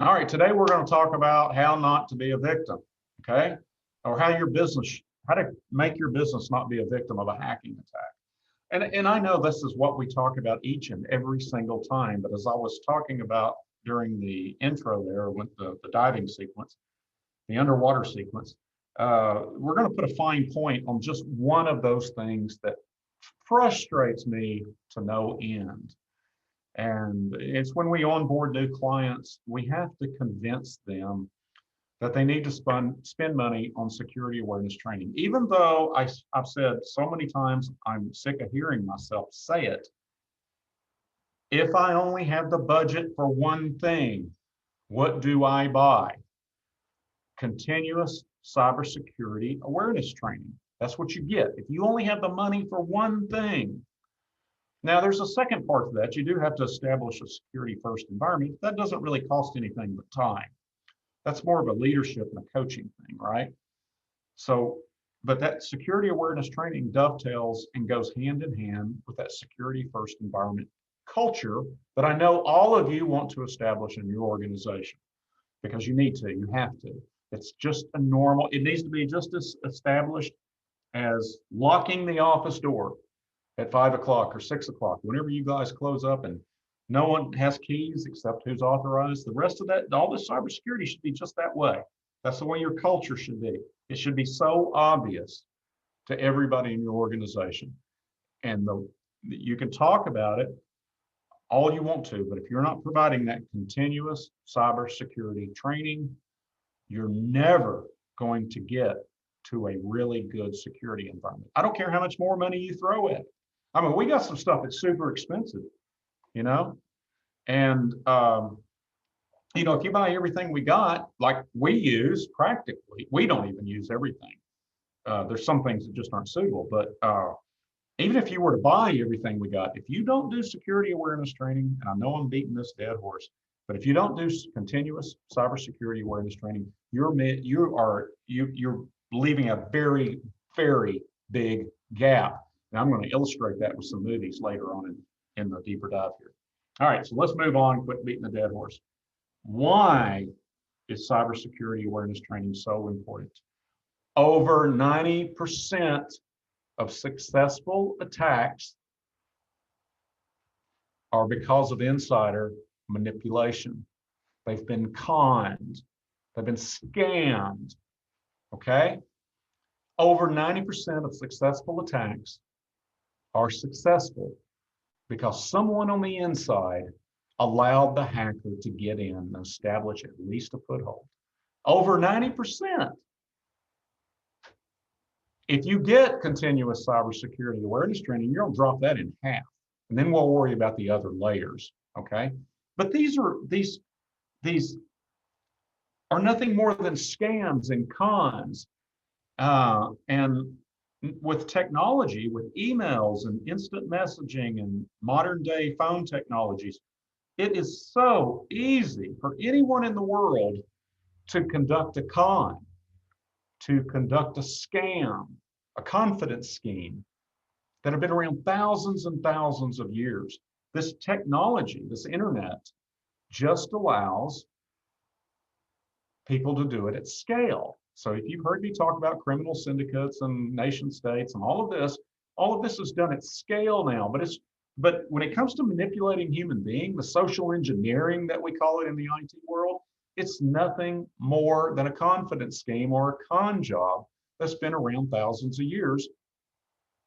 All right, today we're going to talk about how not to be a victim, okay? Or how to make your business not be a victim of a hacking attack. And I know this is what we talk about each and every single time, but as I was talking about during the intro there with the diving sequence, the underwater sequence, we're going to put a fine point on just one of those things that frustrates me to no end. And it's when we onboard new clients, we have to convince them that they need to spend money on security awareness training. Even though I've said so many times, I'm sick of hearing myself say it. If I only have the budget for one thing, what do I buy? Continuous cybersecurity awareness training. That's what you get. If you only have the money for one thing. Now, there's a second part to that. You do have to establish a security first environment. That doesn't really cost anything but time. That's more of a leadership and a coaching thing, right? So, but that security awareness training dovetails and goes hand in hand with that security first environment culture that I know all of you want to establish in your organization because you need to, you have to. It's just a normal, it needs to be just as established as locking the office door at 5 o'clock or 6 o'clock, whenever you guys close up and no one has keys except who's authorized. The rest of that, all the cybersecurity should be just that way. That's the way your culture should be. It should be so obvious to everybody in your organization. And you can talk about it all you want to, but if you're not providing that continuous cybersecurity training, you're never going to get to a really good security environment. I don't care how much more money you throw at it. I mean, we got some stuff that's super expensive, you know, and if you buy everything we got, like we use practically, we don't even use everything. There's some things that just aren't suitable, but even if you were to buy everything we got, if you don't do security awareness training, and I know I'm beating this dead horse, but if you don't do continuous cybersecurity awareness training, you're leaving a very, very big gap. And I'm going to illustrate that with some movies later on in the deeper dive here. All right, so let's move on, quit beating the dead horse. Why is cybersecurity awareness training so important? Over 90% of successful attacks are because of insider manipulation. They've been conned, they've been scammed, okay? Over 90% of successful attacks are successful because someone on the inside allowed the hacker to get in and establish at least a foothold. Over 90%. If you get continuous cybersecurity awareness training, you'll drop that in half. And then we'll worry about the other layers, okay? But these are nothing more than scams and cons. And with technology, with emails and instant messaging and modern day phone technologies, it is so easy for anyone in the world to conduct a con, to conduct a scam, a confidence scheme that have been around thousands and thousands of years. This technology, this internet, just allows people to do it at scale. So if you've heard me talk about criminal syndicates and nation states and all of this is done at scale now. But when it comes to manipulating human beings, the social engineering that we call it in the IT world, it's nothing more than a confidence scheme or a con job that's been around thousands of years,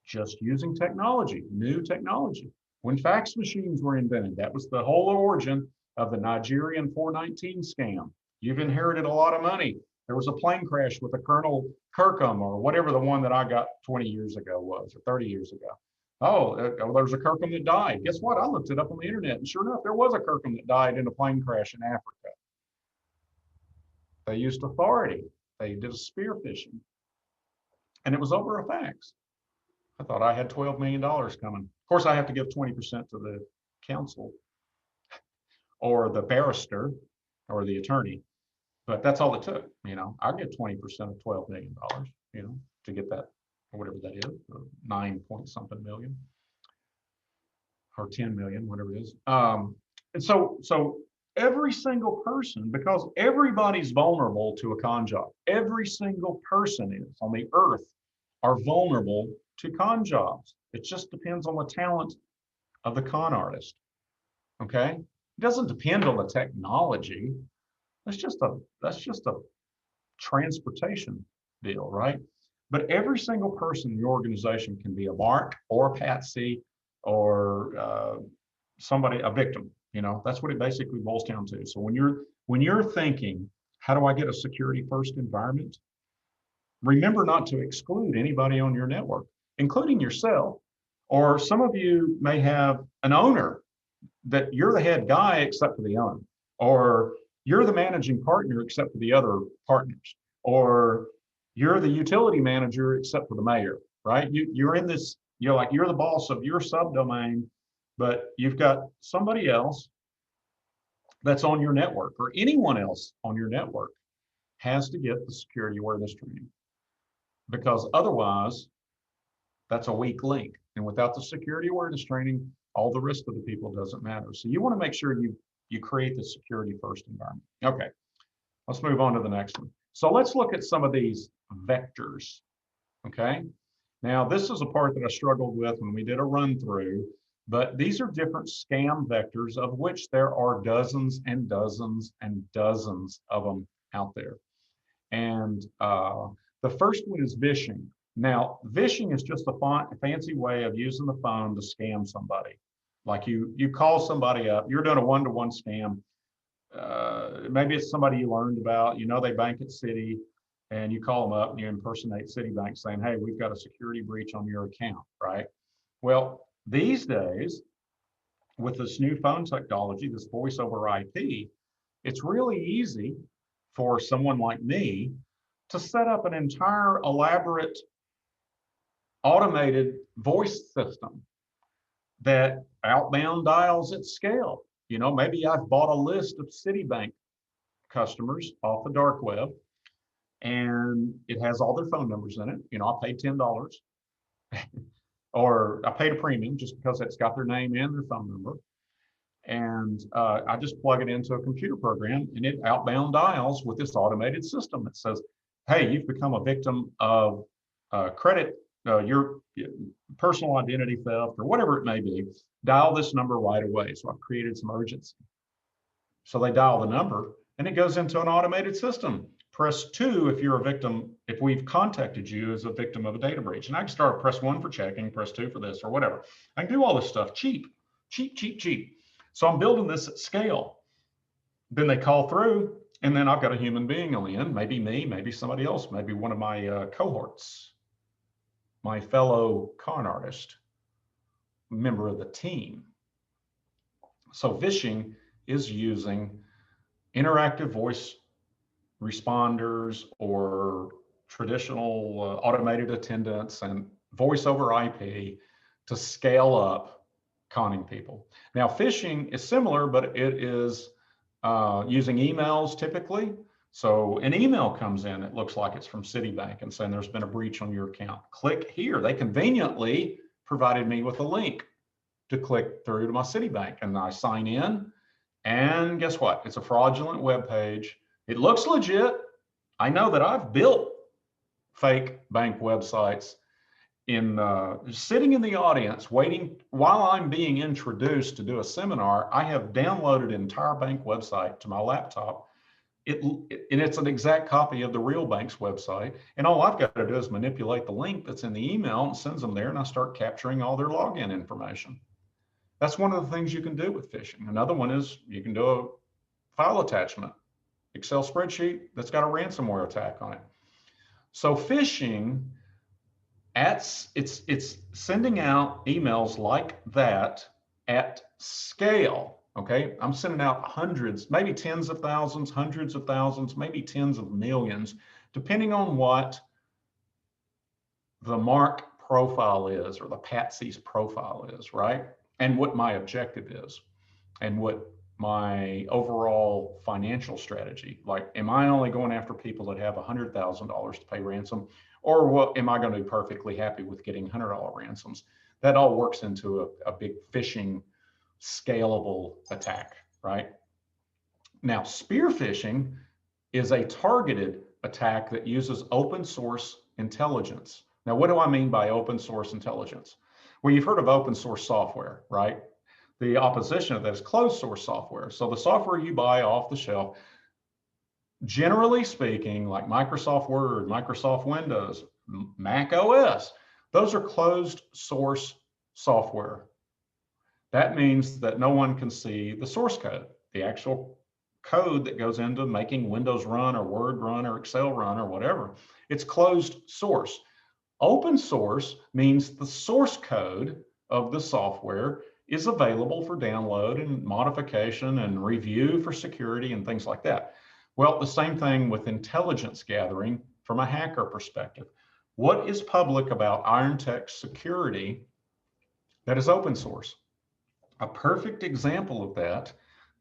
just using technology, new technology. When fax machines were invented, that was the whole origin of the Nigerian 419 scam. You've inherited a lot of money. There was a plane crash with a Colonel Kirkham or whatever the one that I got 20 years ago was, or 30 years ago. Oh, there was a Kirkham that died. Guess what? I looked it up on the internet, and sure enough, there was a Kirkham that died in a plane crash in Africa. They used authority. They did a spearfishing, and it was over a fax. I thought I had $12 million coming. Of course, I have to give 20% to the counsel or the barrister or the attorney, but that's all it took. I get 20% of $12 million, to get that, or whatever that is, 9 point something million or 10 million, whatever it is. And so Every single person, because everybody's vulnerable to a con job. Every single person is on the earth are vulnerable to con jobs. It just depends on the talent of the con artist. Okay, it doesn't depend on the technology. That's just a transportation deal, right? But every single person in the organization can be a mark or a patsy or somebody, a victim. That's what it basically boils down to. So when you're thinking, how do I get a security first environment? Remember not to exclude anybody on your network, including yourself. Or some of you may have an owner that you're the head guy except for the owner, or you're the managing partner except for the other partners, or you're the utility manager except for the mayor, right? You're in this, you're the boss of your subdomain, but you've got somebody else that's on your network, or anyone else on your network has to get the security awareness training, because otherwise that's a weak link. And without the security awareness training, all the rest of the people doesn't matter. So you want to make sure you create the security first environment. Okay, let's move on to the next one. So let's look at some of these vectors. Okay, now this is a part that I struggled with when we did a run through, but these are different scam vectors, of which there are dozens and dozens and dozens of them out there. And the first one is Vishing. Now, Vishing is just a fancy way of using the phone to scam somebody. Like you call somebody up, you're doing a one-to-one scam. Maybe it's somebody you learned about, they bank at Citi, and you call them up and you impersonate Citibank saying, hey, we've got a security breach on your account, right? Well, these days, with this new phone technology, this voice over IP, it's really easy for someone like me to set up an entire elaborate automated voice system that outbound dials at scale. Maybe I've bought a list of Citibank customers off the dark web, and it has all their phone numbers in it. I paid $10 or I paid a premium just because it's got their name and their phone number. And I just plug it into a computer program, and it outbound dials with this automated system that says, hey, you've become a victim of your personal identity theft, or whatever it may be. Dial this number right away. So I've created some urgency. So they dial the number, and it goes into an automated system. Press 2 if you're a victim, if we've contacted you as a victim of a data breach. And I can start press 1 for checking, press 2 for this, or whatever. I can do all this stuff cheap. So I'm building this at scale. Then they call through, and then I've got a human being on the end, maybe me, maybe somebody else, maybe one of my cohorts, my fellow con artist, member of the team. So Vishing is using interactive voice responders or traditional automated attendants and voice over IP to scale up conning people. Now, phishing is similar, but it is using emails typically. So an email comes in, it looks like it's from Citibank, and saying there's been a breach on your account. Click here. They conveniently provided me with a link to click through to my Citibank, and I sign in, and guess what? It's a fraudulent web page. It looks legit. I know that I've built fake bank websites sitting in the audience waiting while I'm being introduced to do a seminar. I have downloaded an entire bank website to my laptop. And it's an exact copy of the real bank's website. And all I've got to do is manipulate the link that's in the email and sends them there, and I start capturing all their login information. That's one of the things you can do with phishing. Another one is you can do a file attachment, Excel spreadsheet that's got a ransomware attack on it. So phishing, it's sending out emails like that at scale. Okay, I'm sending out hundreds, maybe tens of thousands, hundreds of thousands, maybe tens of millions, depending on what the mark profile is, or the patsy's profile is, right? And what my objective is, and what my overall financial strategy. Like, am I only going after people that have $100,000 to pay ransom, or what am I going to be perfectly happy with getting $100 ransoms? That all works into a big phishing scalable attack, right? Now, spearfishing is a targeted attack that uses open source intelligence. Now, what do I mean by open source intelligence? Well, you've heard of open source software, right? The opposition of that is closed source software. So the software you buy off the shelf, generally speaking, like Microsoft Word, Microsoft Windows, Mac OS, those are closed source software. That means that no one can see the source code, the actual code that goes into making Windows run or Word run or Excel run or whatever. It's closed source. Open source means the source code of the software is available for download and modification and review for security and things like that. Well, the same thing with intelligence gathering from a hacker perspective. What is public about IronTech security that is open source? A perfect example of that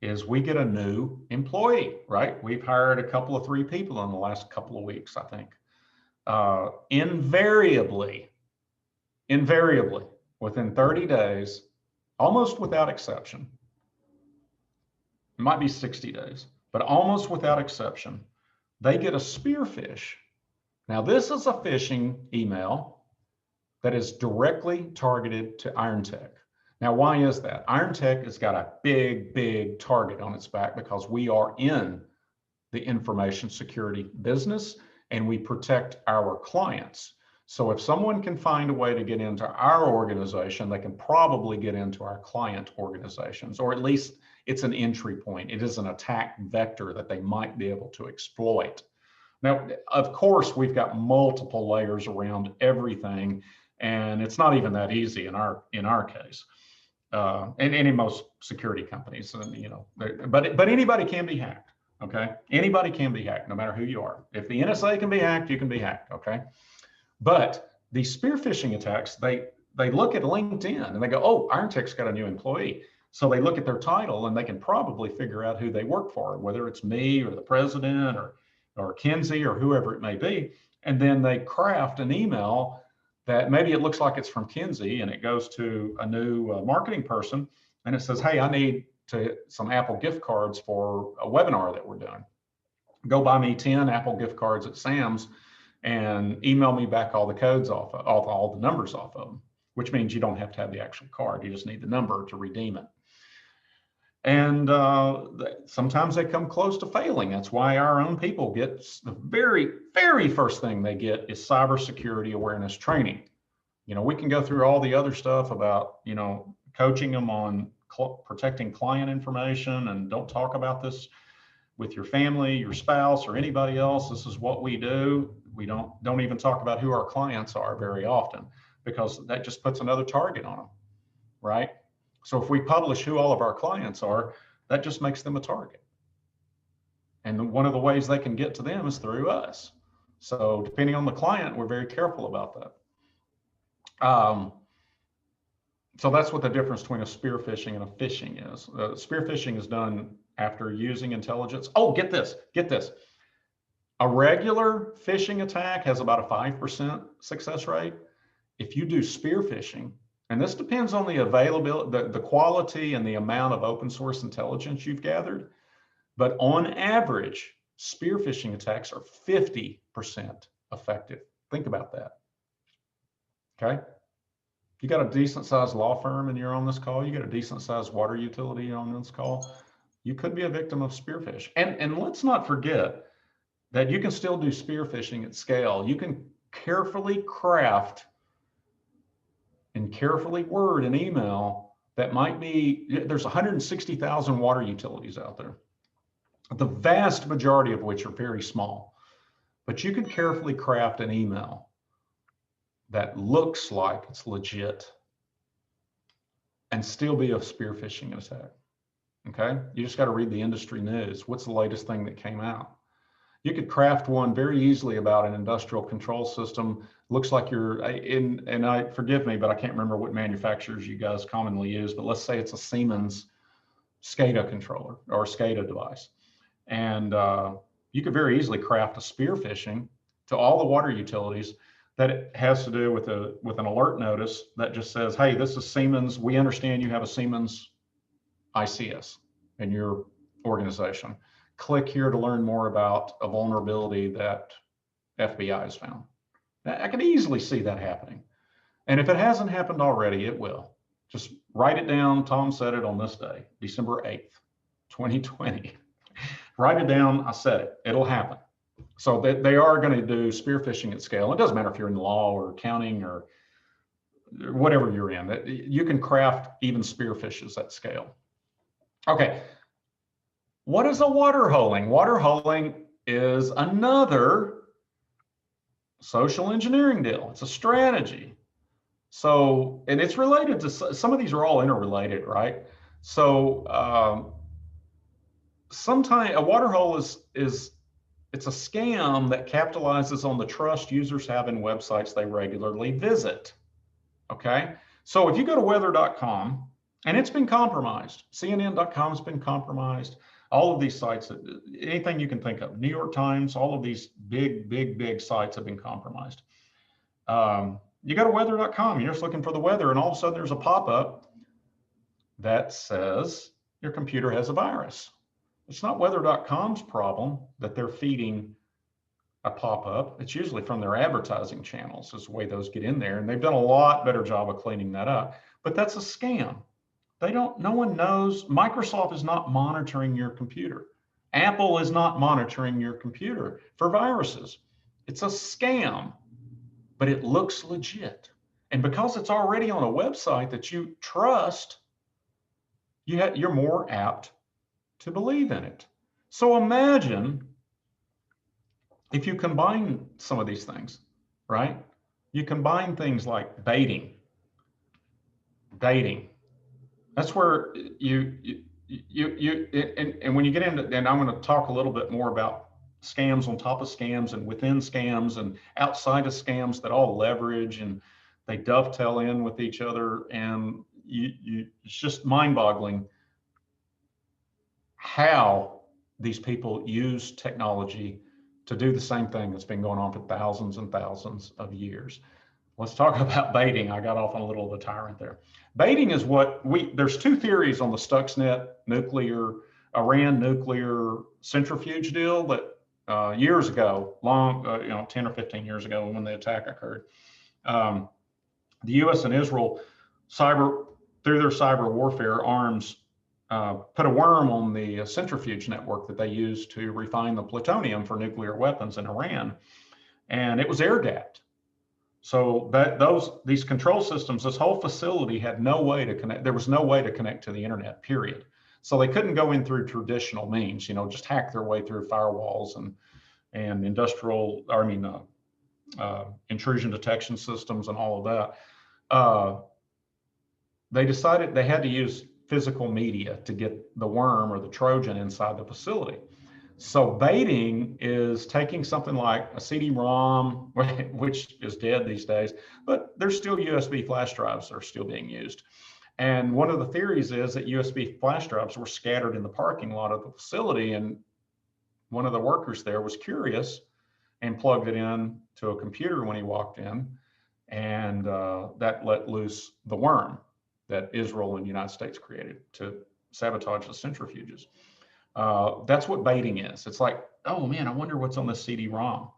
is we get a new employee, right? We've hired a couple of 3 people in the last couple of weeks, I think. Invariably, within 30 days, almost without exception, it might be 60 days, but almost without exception, they get a spearfish. Now, this is a phishing email that is directly targeted to IronTech. Now, why is that? IronTech has got a big target on its back because we are in the information security business and we protect our clients. So if someone can find a way to get into our organization, they can probably get into our client organizations, or at least it's an entry point. It is an attack vector that they might be able to exploit. Now, of course, we've got multiple layers around everything, and it's not even that easy in our case. And in most security companies, and but anybody can be hacked. Okay, anybody can be hacked, no matter who you are. If the NSA can be hacked, you can be hacked. Okay, but these spearfishing attacks, they look at LinkedIn and they go, oh, IronTech's got a new employee. So they look at their title and they can probably figure out who they work for, whether it's me or the president or Kinsey or whoever it may be, and then they craft an email that maybe it looks like it's from Kinsey and it goes to a new marketing person and it says, hey, I need some Apple gift cards for a webinar that we're doing. Go buy me 10 Apple gift cards at Sam's and email me back all the codes off, all the numbers off of them, which means you don't have to have the actual card. You just need the number to redeem it. And sometimes they come close to failing. That's why our own people get the very first thing they get is cybersecurity awareness training. We can go through all the other stuff about, coaching them on protecting client information and don't talk about this with your family, your spouse, or anybody else. This is what we do. We don't even talk about who our clients are very often because that just puts another target on them, right? So if we publish who all of our clients are, that just makes them a target. And one of the ways they can get to them is through us. So depending on the client, we're very careful about that. So that's what the difference between a spearfishing and a phishing is. Spearfishing is done after using intelligence. Oh, get this. A regular phishing attack has about a 5% success rate. If you do spearfishing, and this depends on the availability, the quality and the amount of open source intelligence you've gathered. But on average, spearfishing attacks are 50% effective. Think about that. Okay. You got a decent sized law firm and you're on this call. You got a decent sized water utility on this call. You could be a victim of spearfish. And let's not forget that you can still do spearfishing at scale. You can carefully craft and carefully word an email that might be, there's 160,000 water utilities out there, the vast majority of which are very small, but you can carefully craft an email that looks like it's legit and still be a spearfishing attack. Okay, you just got to read the industry news. What's the latest thing that came out? You could craft one very easily about an industrial control system. Looks like you're in, and forgive me, but I can't remember what manufacturers you guys commonly use, but let's say it's a Siemens SCADA controller or SCADA device. And you could very easily craft a spearfishing to all the water utilities that it has to do with an alert notice that just says, hey, this is Siemens. We understand you have a Siemens ICS in your organization. click here to learn more about a vulnerability that FBI has found. I can easily see that happening. And if it hasn't happened already, it will. Just write it down. Tom said it on this day, December 8th, 2020. Write it down. I said it. It'll happen. So they are going to do spear phishing at scale. It doesn't matter if you're in law or accounting or whatever you're in. You can craft even spear fishes at scale. Okay. What is a water holing? Water holing is another social engineering deal. It's a strategy. So, and it's related to, some of these are all interrelated, right? So sometimes a water hole is it's a scam that capitalizes on the trust users have in websites they regularly visit. Okay. So if you go to weather.com, and it's been compromised, CNN.com's been compromised, all of these sites, anything you can think of, New York Times, all of these big sites have been compromised. You go to weather.com, you're just looking for the weather, and all of a sudden there's a pop-up that says your computer has a virus. It's not weather.com's problem that they're feeding a pop-up. It's usually from their advertising channels is the way those get in there. And they've done a lot better job of cleaning that up. But that's a scam. No one knows. Microsoft is not monitoring your computer. Apple is not monitoring your computer for viruses. It's a scam, but it looks legit. And because it's already on a website that you trust, you're more apt to believe in it. So imagine if you combine some of these things, right? You combine things like baiting. That's where and when you get into, and I'm going to talk a little bit more about scams on top of scams and within scams and outside of scams that all leverage and they dovetail in with each other. And it's just mind-boggling how these people use technology to do the same thing that's been going on for thousands and thousands of years. Let's talk about baiting. I got off on a little of a tyrant there. Baiting is there's two theories on the Stuxnet Iran nuclear centrifuge deal that years ago, 10 or 15 years ago when the attack occurred. The US and Israel through their cyber warfare arms, put a worm on the centrifuge network that they use to refine the plutonium for nuclear weapons in Iran. And it was air gapped. So these control systems, this whole facility had no way to connect. There was no way to connect to the internet, period. So they couldn't go in through traditional means, just hack their way through firewalls and intrusion detection systems and all of that. They decided they had to use physical media to get the worm or the Trojan inside the facility. So baiting is taking something like a CD-ROM, which is dead these days, but there's still USB flash drives that are still being used. And one of the theories is that USB flash drives were scattered in the parking lot of the facility, and one of the workers there was curious and plugged it in to a computer when he walked in, and that let loose the worm that Israel and the United States created to sabotage the centrifuges. That's what baiting is. It's like, oh man, I wonder what's on this CD-ROM.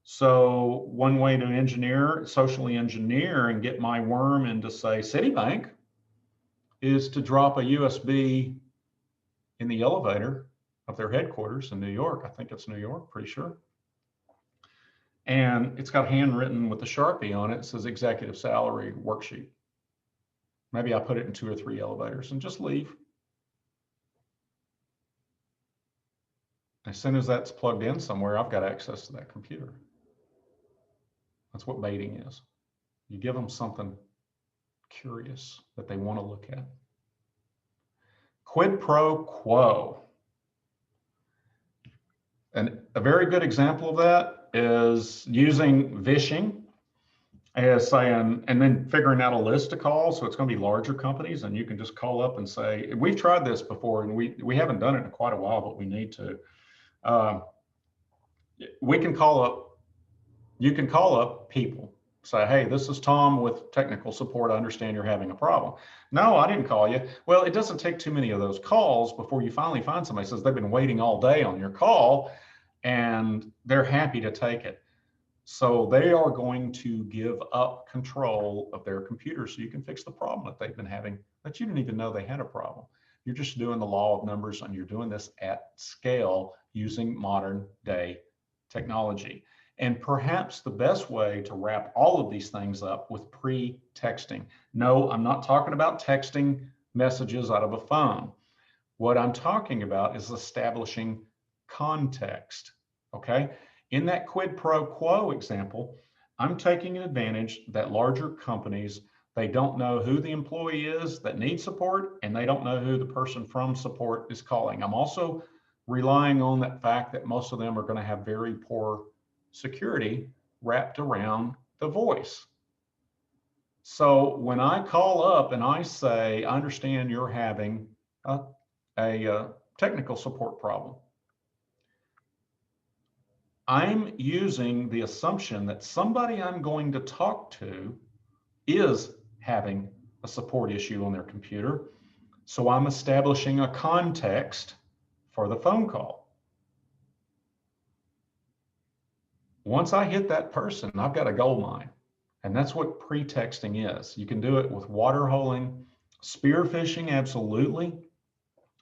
So one way to socially engineer and get my worm into, say, Citibank is to drop a USB in the elevator of their headquarters in New York. I think it's New York, pretty sure. And it's got handwritten with a Sharpie on it. It says executive salary worksheet. Maybe I put it in 2 or 3 elevators and just leave. As soon as that's plugged in somewhere, I've got access to that computer. That's what baiting is. You give them something curious that they want to look at. Quid pro quo. And a very good example of that is using Vishing as saying, and then figuring out a list to call. So it's going to be larger companies, and you can just call up and say, we've tried this before, and we haven't done it in quite a while, but we need to. You can call up people say, hey, this is Tom with technical support. I understand you're having a problem. No, I didn't call you. Well, it doesn't take too many of those calls before you finally find somebody who says they've been waiting all day on your call and they're happy to take it. So they are going to give up control of their computer so you can fix the problem that they've been having that you didn't even know they had a problem. You're just doing the law of numbers, and you're doing this at scale using modern day technology. And perhaps the best way to wrap all of these things up with pre-texting. No, I'm not talking about texting messages out of a phone. What I'm talking about is establishing context, okay? In that quid pro quo example, I'm taking advantage that larger companies, they don't know who the employee is that needs support, and they don't know who the person from support is calling. I'm also relying on that fact that most of them are going to have very poor security wrapped around the voice. So when I call up and I say, I understand you're having a technical support problem, I'm using the assumption that somebody I'm going to talk to is having a support issue on their computer. So I'm establishing a context for the phone call. Once I hit that person, I've got a gold mine. And that's what pretexting is. You can do it with waterholing, spearfishing, absolutely.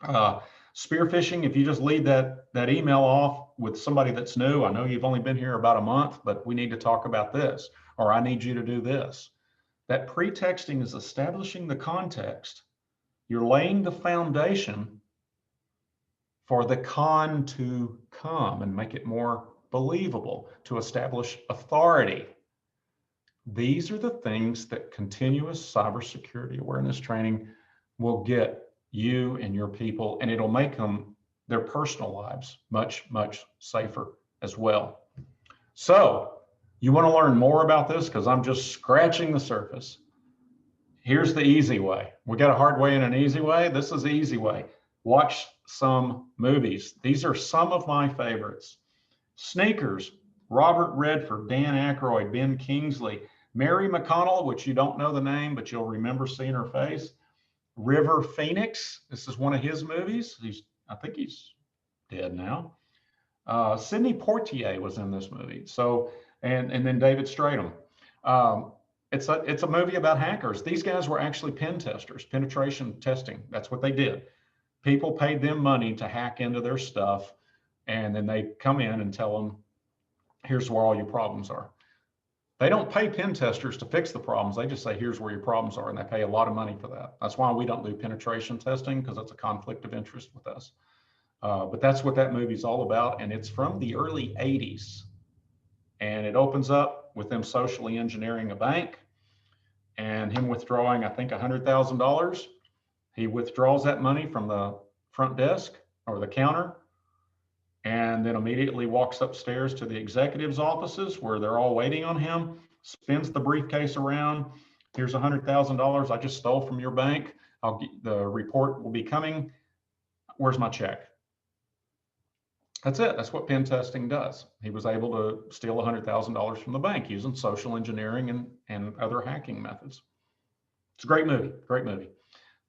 Spearfishing, if you just lead that email off with somebody that's new, I know you've only been here about a month, but we need to talk about this, or I need you to do this. That pretexting is establishing the context. You're laying the foundation for the con to come and make it more believable, to establish authority. These are the things that continuous cybersecurity awareness training will get you and your people, and it'll make them, their personal lives, much, much safer as well. So you want to learn more about this, because I'm just scratching the surface. Here's the easy way. We got a hard way and an easy way. This is the easy way. Watch some movies. These are some of my favorites. Sneakers, Robert Redford, Dan Aykroyd, Ben Kingsley, Mary McConnell, which you don't know the name, but you'll remember seeing her face. River Phoenix, this is one of his movies. I think he's dead now. Sidney Poitier was in this movie. So, and then David Stratham. It's a movie about hackers. These guys were actually pen testers, penetration testing. That's what they did. People paid them money to hack into their stuff, and then they come in and tell them, here's where all your problems are. They don't pay pen testers to fix the problems. They just say, here's where your problems are, and they pay a lot of money for that. That's why we don't do penetration testing, because that's a conflict of interest with us. But that's what that movie's all about, and it's from the early 80s. And it opens up with them socially engineering a bank and him withdrawing, I think, $100,000. He withdraws that money from the front desk or the counter, and then immediately walks upstairs to the executives' offices where they're all waiting on him, spins the briefcase around. Here's $100,000 I just stole from your bank. The report will be coming. Where's my check? That's it. That's what pen testing does. He was able to steal $100,000 from the bank using social engineering and other hacking methods. It's a great movie. Great movie.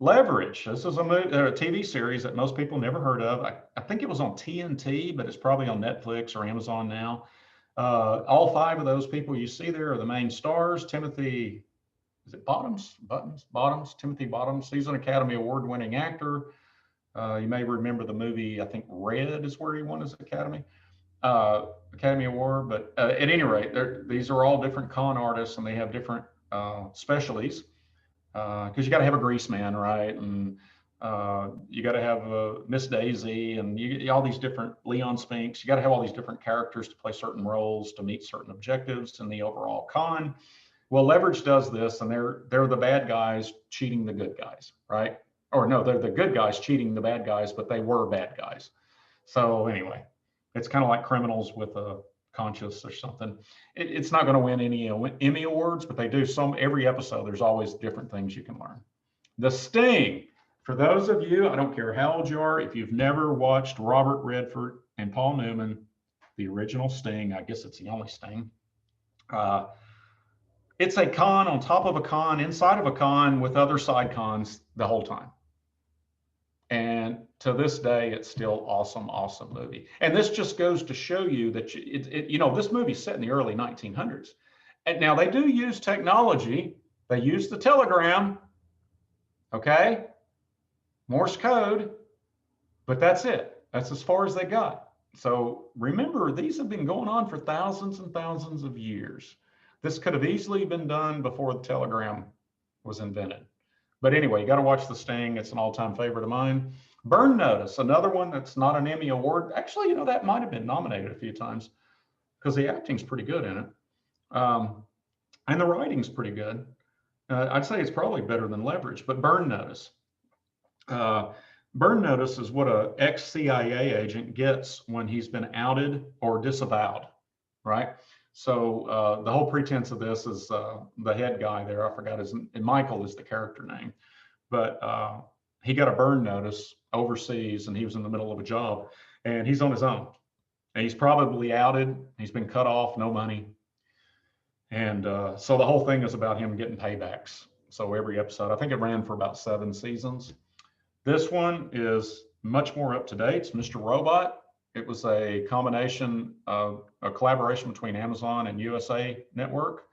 Leverage. This is a TV series that most people never heard of. I think it was on TNT, but it's probably on Netflix or Amazon now. All five of those people you see there are the main stars. Timothy, is it Bottoms? Timothy Bottoms. He's an Academy Award-winning actor. You may remember the movie, I think Red is where he won his Academy Award. But at any rate, these are all different con artists, and they have different specialties. Because you got to have a grease man, right? And you got to have Miss Daisy, and all these different Leon Spinks. You got to have all these different characters to play certain roles to meet certain objectives in the overall con. Well, Leverage does this, and they're the bad guys cheating the good guys, right? Or no, they're the good guys cheating the bad guys, but they were bad guys. So anyway, it's kind of like criminals with a conscience or something. It's not going to win any Emmy awards, but they do every episode. There's always different things you can learn. The Sting. For those of you, I don't care how old you are, if you've never watched Robert Redford and Paul Newman, the original Sting, I guess it's the only Sting. It's a con on top of a con, inside of a con with other side cons the whole time. And to this day, it's still awesome, awesome movie. And this just goes to show you that this movie's set in the early 1900s. And now they do use technology. They use the telegram, okay, Morse code, but that's it. That's as far as they got. So remember, these have been going on for thousands and thousands of years. This could have easily been done before the telegram was invented. But anyway, you got to watch The Sting. It's an all-time favorite of mine. Burn Notice, another one that's not an Emmy award. Actually, that might have been nominated a few times because the acting's pretty good in it. And the writing's pretty good. I'd say it's probably better than Leverage, but Burn Notice. Burn Notice is what a ex-CIA agent gets when he's been outed or disavowed, right? So the whole pretense of this is the head guy there, I forgot his name, Michael is the character name, but he got a burn notice overseas and he was in the middle of a job and he's on his own. And he's probably outed, he's been cut off, no money. And so the whole thing is about him getting paybacks. So every episode, I think it ran for about 7 seasons. This one is much more up to date. It's Mr. Robot. It was a combination of a collaboration between Amazon and USA Network.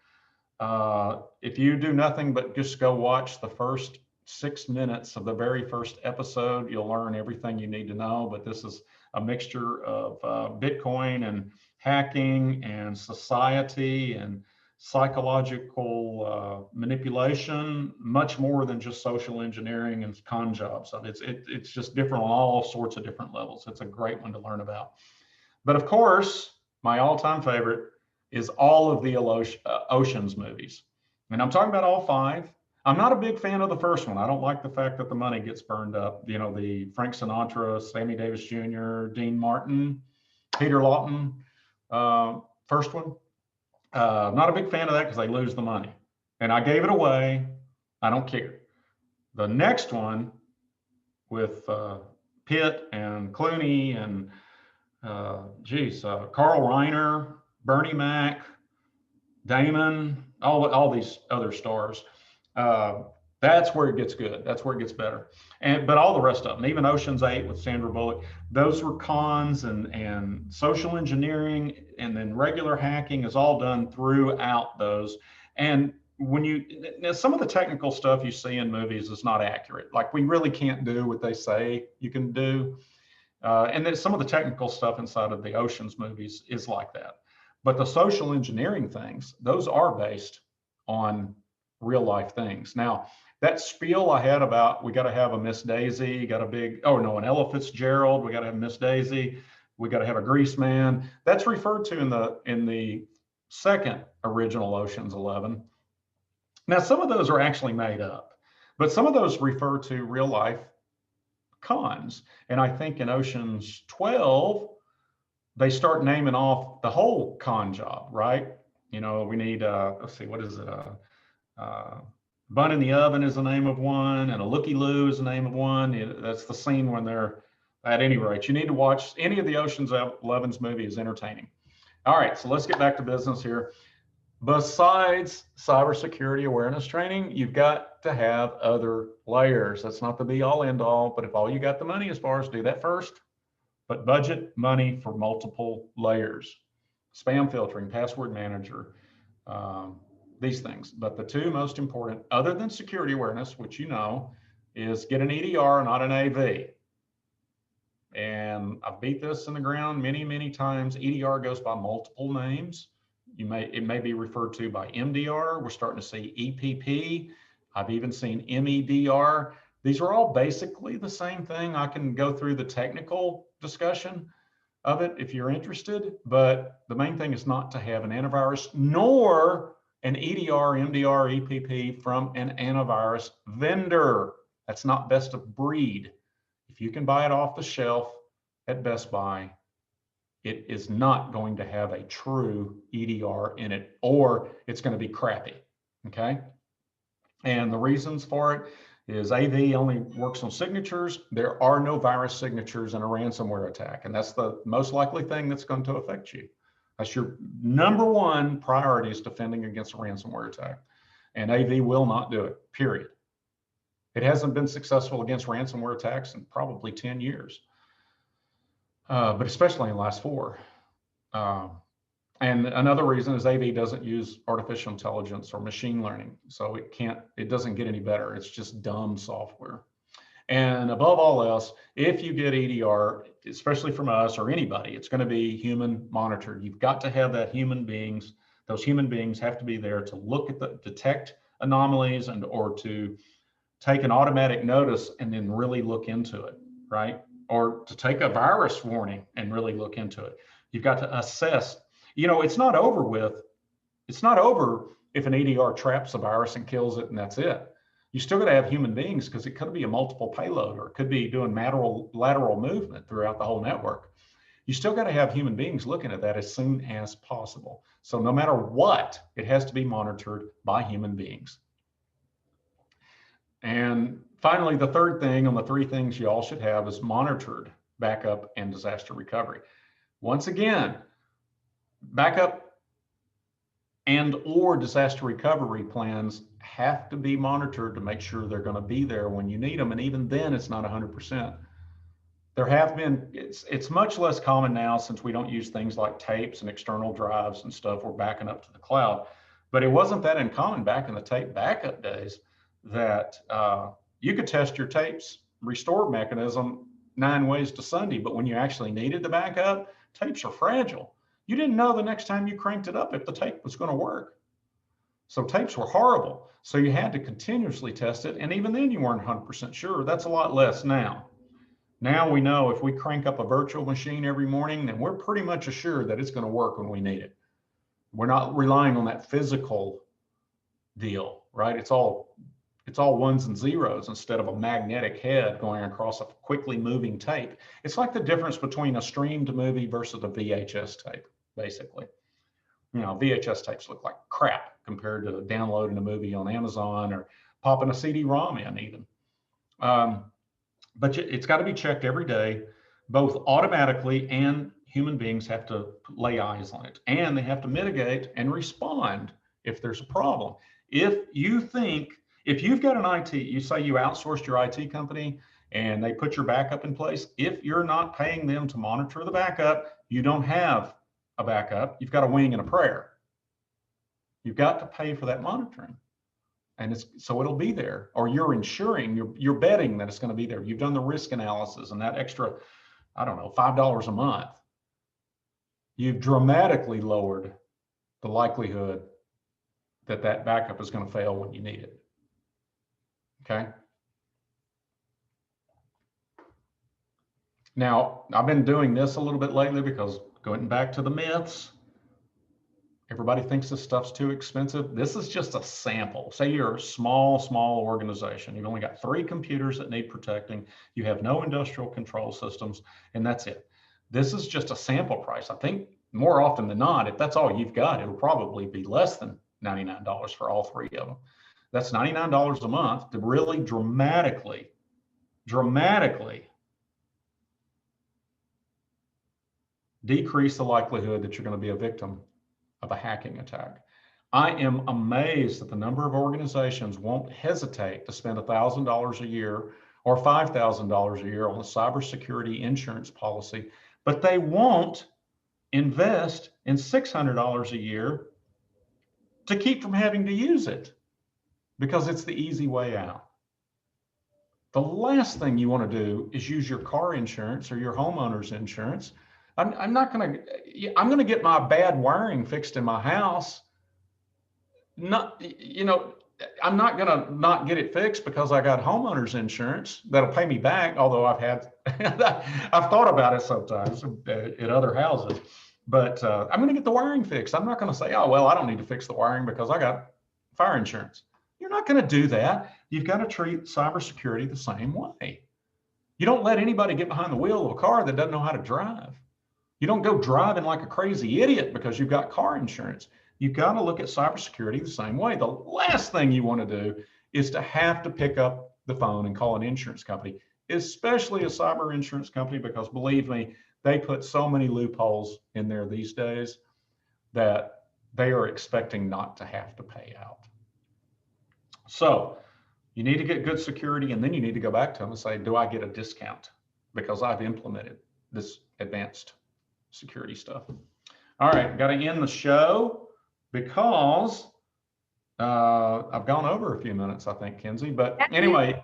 If you do nothing but just go watch the first 6 minutes of the very first episode, you'll learn everything you need to know. But this is a mixture of Bitcoin and hacking and society and psychological manipulation, much more than just social engineering and con jobs. It's just different on all sorts of different levels. It's a great one to learn about. But of course, my all-time favorite is all of the Oceans movies. And I'm talking about all 5. I'm not a big fan of the first one. I don't like the fact that the money gets burned up. The Frank Sinatra, Sammy Davis Jr., Dean Martin, Peter Lawton, first one. Not a big fan of that because they lose the money. And I gave it away. I don't care. The next one with Pitt and Clooney and Carl Reiner, Bernie Mac, Damon, all these other stars. That's where it gets good. That's where it gets better. But all the rest of them, even Ocean's 8 with Sandra Bullock, those were cons and social engineering, and then regular hacking is all done throughout those. And some of the technical stuff you see in movies is not accurate. Like we really can't do what they say you can do. And then some of the technical stuff inside of the Oceans movies is like that. But the social engineering things, those are based on real life things. Now, that spiel I had about we got to have a Miss Daisy, an Ella Fitzgerald, we got to have Miss Daisy, we got to have a grease man. That's referred to in the second original Ocean's 11. Now, some of those are actually made up, but some of those refer to real life cons. And I think in Ocean's 12, they start naming off the whole con job, right? We need, let's see, what is it? Bun in the Oven is the name of one, and a looky-loo is the name of one. That's the scene when they're, at any rate, you need to watch any of the Ocean's 11's movie is entertaining. All right, so let's get back to business here. Besides cybersecurity awareness training, you've got to have other layers. That's not the be all end all, but if all you got the money as far as do that first, but budget money for multiple layers, spam filtering, password manager, these things. But the 2 most important, other than security awareness, which is get an EDR, not an AV. And I've beat this in the ground many, many times. EDR goes by multiple names. It may be referred to by MDR. We're starting to see EPP. I've even seen MEDR. These are all basically the same thing. I can go through the technical discussion of it if you're interested, but the main thing is not to have an antivirus nor an EDR, MDR, EPP from an antivirus vendor. That's not best of breed. If you can buy it off the shelf at Best Buy, it is not going to have a true EDR in it, or it's going to be crappy, okay? And the reasons for it is AV only works on signatures. There are no virus signatures in a ransomware attack, and that's the most likely thing that's going to affect you. That's your number one priority, is defending against a ransomware attack. And AV will not do it, period. It hasn't been successful against ransomware attacks in probably 10 years, but especially in the last 4. And another reason is AV doesn't use artificial intelligence or machine learning. So it doesn't get any better. It's just dumb software. And above all else, if you get EDR, especially from us or anybody, it's going to be human monitored. You've got to have those human beings have to be there to look at detect anomalies or to take an automatic notice and then really look into it, right? Or to take a virus warning and really look into it. You've got to assess. It's not over if an EDR traps a virus and kills it and that's it. You still got to have human beings, because it could be a multiple payload, or it could be doing lateral movement throughout the whole network. You still got to have human beings looking at that as soon as possible. So no matter what, it has to be monitored by human beings. And finally, the third thing on the 3 things you all should have is monitored backup and disaster recovery. Once again, backup and or disaster recovery plans have to be monitored to make sure they're going to be there when you need them. And even then, it's not 100%. There have been, it's much less common now, since we don't use things like tapes and external drives and stuff. We're backing up to the cloud. But it wasn't that uncommon back in the tape backup days that you could test your tapes restore mechanism 9 ways to Sunday. But when you actually needed the backup, tapes are fragile. You didn't know the next time you cranked it up if the tape was going to work. So tapes were horrible. So you had to continuously test it. And even then you weren't 100% sure. That's a lot less now. Now we know if we crank up a virtual machine every morning, then we're pretty much assured that it's going to work when we need it. We're not relying on that physical deal, right? It's all ones and zeros instead of a magnetic head going across a quickly moving tape. It's like the difference between a streamed movie versus a VHS tape, basically. VHS tapes look like crap compared to downloading a movie on Amazon or popping a CD-ROM in even. But it's got to be checked every day, both automatically, and human beings have to lay eyes on it. And they have to mitigate and respond if there's a problem. If you've got an IT, you say you outsourced your IT company and they put your backup in place, if you're not paying them to monitor the backup, you don't have a backup. You've got a wing and a prayer. You've got to pay for that monitoring. And so it'll be there, or you're ensuring, you're betting that it's going to be there. You've done the risk analysis, and that extra, I don't know, $5 a month, you've dramatically lowered the likelihood that backup is going to fail when you need it. Okay. Now, I've been doing this a little bit lately because going back to the myths, everybody thinks this stuff's too expensive. This is just a sample. Say you're a small organization. You've only got 3 computers that need protecting. You have no industrial control systems, and that's it. This is just a sample price. I think more often than not, if that's all you've got, it'll probably be less than $99 for all 3 of them. That's $99 a month to really dramatically decrease the likelihood that you're going to be a victim of a hacking attack. I am amazed at the number of organizations won't hesitate to spend $1,000 a year or $5,000 a year on a cybersecurity insurance policy, but they won't invest in $600 a year to keep from having to use it because it's the easy way out. The last thing you want to do is use your car insurance or your homeowner's insurance. I'm going to get my bad wiring fixed in my house. I'm not going to not get it fixed because I got homeowner's insurance that'll pay me back. Although I've thought about it sometimes at other houses, but I'm going to get the wiring fixed. I'm not going to say, oh, well, I don't need to fix the wiring because I got fire insurance. You're not going to do that. You've got to treat cybersecurity the same way. You don't let anybody get behind the wheel of a car that doesn't know how to drive. You don't go driving like a crazy idiot because you've got car insurance. You've got to look at cybersecurity the same way. The last thing you want to do is to have to pick up the phone and call an insurance company, especially a cyber insurance company, because believe me, they put so many loopholes in there these days. that they are expecting not to have to pay out. So you need to get good security, and then you need to go back to them and say, do I get a discount because I've implemented this advanced security stuff? All right, got to end the show because I've gone over a few minutes, I think, Kenzie. But anyway,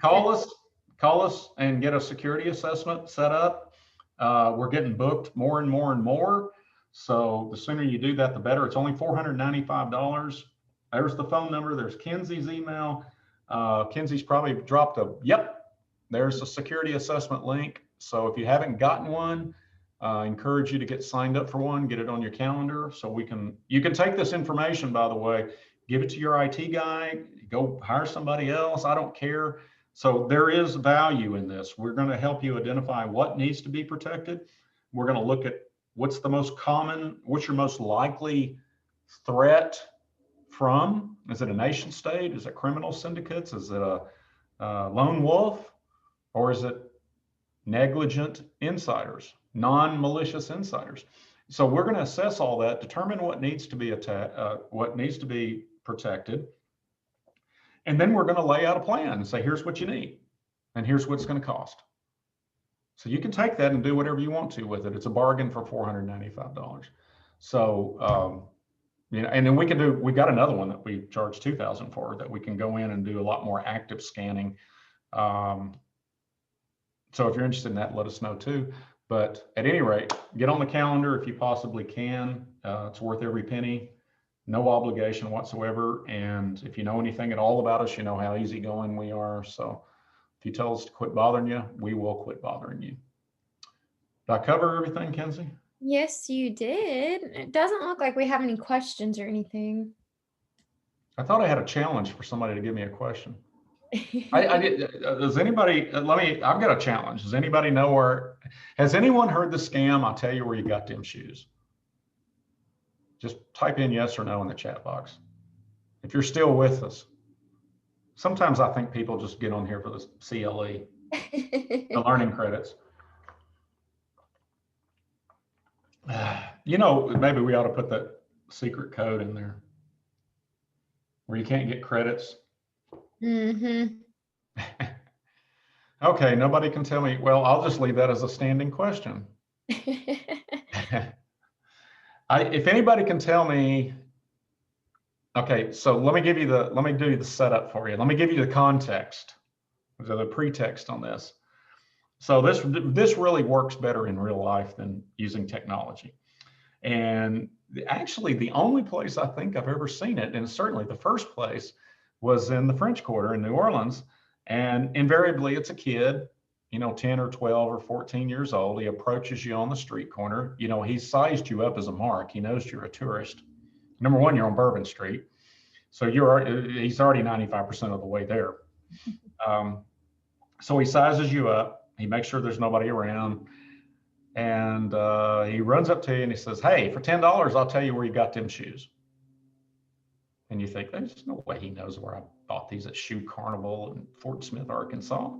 call us and get a security assessment set up. We're getting booked more and more and more. So the sooner you do that, the better. It's only $495. There's the phone number. There's Kenzie's email. Kenzie's probably dropped there's a security assessment link. So if you haven't gotten one, encourage you to get signed up for one, get it on your calendar so you can take this information, by the way, give it to your IT guy, go hire somebody else. I don't care. So there is value in this. We're going to help you identify what needs to be protected. We're going to look at what's your most likely threat from. Is it a nation state? Is it criminal syndicates? Is it a lone wolf? Or is it negligent insiders, non-malicious insiders? So we're going to assess all that, determine what needs to be protected, and then we're going to lay out a plan and say, here's what you need, and here's what it's going to cost. So you can take that and do whatever you want to with it. It's a bargain for $495. So and then we got another one that we charge $2,000 for, that we can go in and do a lot more active scanning. So if you're interested in that, let us know too. But at any rate, get on the calendar if you possibly can. It's worth every penny, no obligation whatsoever. And if you know anything at all about us, you know how easygoing we are. So if you tell us to quit bothering you, we will quit bothering you. Did I cover everything, Kenzie? Yes, you did. It doesn't look like we have any questions or anything. I thought I had a challenge for somebody to give me a question. I did. Does anybody, I've got a challenge. Does anybody know has anyone heard the scam? I'll tell you where you got them shoes. Just type in yes or no in the chat box. If you're still with us. Sometimes I think people just get on here for the CLE, the learning credits. Maybe we ought to put that secret code in there where you can't get credits. Mm-hmm. Okay, nobody can tell me. Well, I'll just leave that as a standing question. If anybody can tell me, okay, so let me do the setup for you. Let me give you the context, the pretext on this. So this really works better in real life than using technology. And actually, the only place I think I've ever seen it, and certainly the first place, was in the French Quarter in New Orleans. And invariably, it's a kid, 10 or 12 or 14 years old. He approaches you on the street corner. He's sized you up as a mark. He knows you're a tourist. Number one, you're on Bourbon Street. So he's already 95% of the way there. So he sizes you up. He makes sure there's nobody around. And he runs up to you and he says, hey, for $10, I'll tell you where you got them shoes. And you think, there's no way he knows where I bought these at Shoe Carnival in Fort Smith, Arkansas.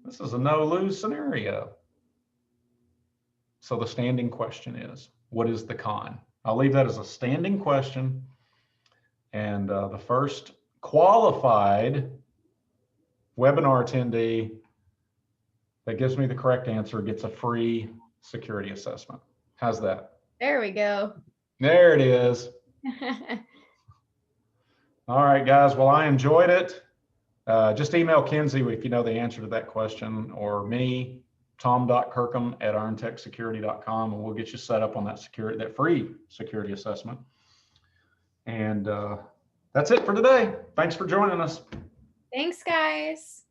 This is a no-lose scenario. So the standing question is, what is the con? I'll leave that as a standing question. And the first qualified webinar attendee that gives me the correct answer gets a free security assessment. How's that? There we go. There it is. All right, guys. Well, I enjoyed it. Just email Kenzie if you know the answer to that question, or me, tom.kirkham@irontechsecurity.com, and we'll get you set up on that free security assessment. And that's it for today. Thanks for joining us. Thanks, guys.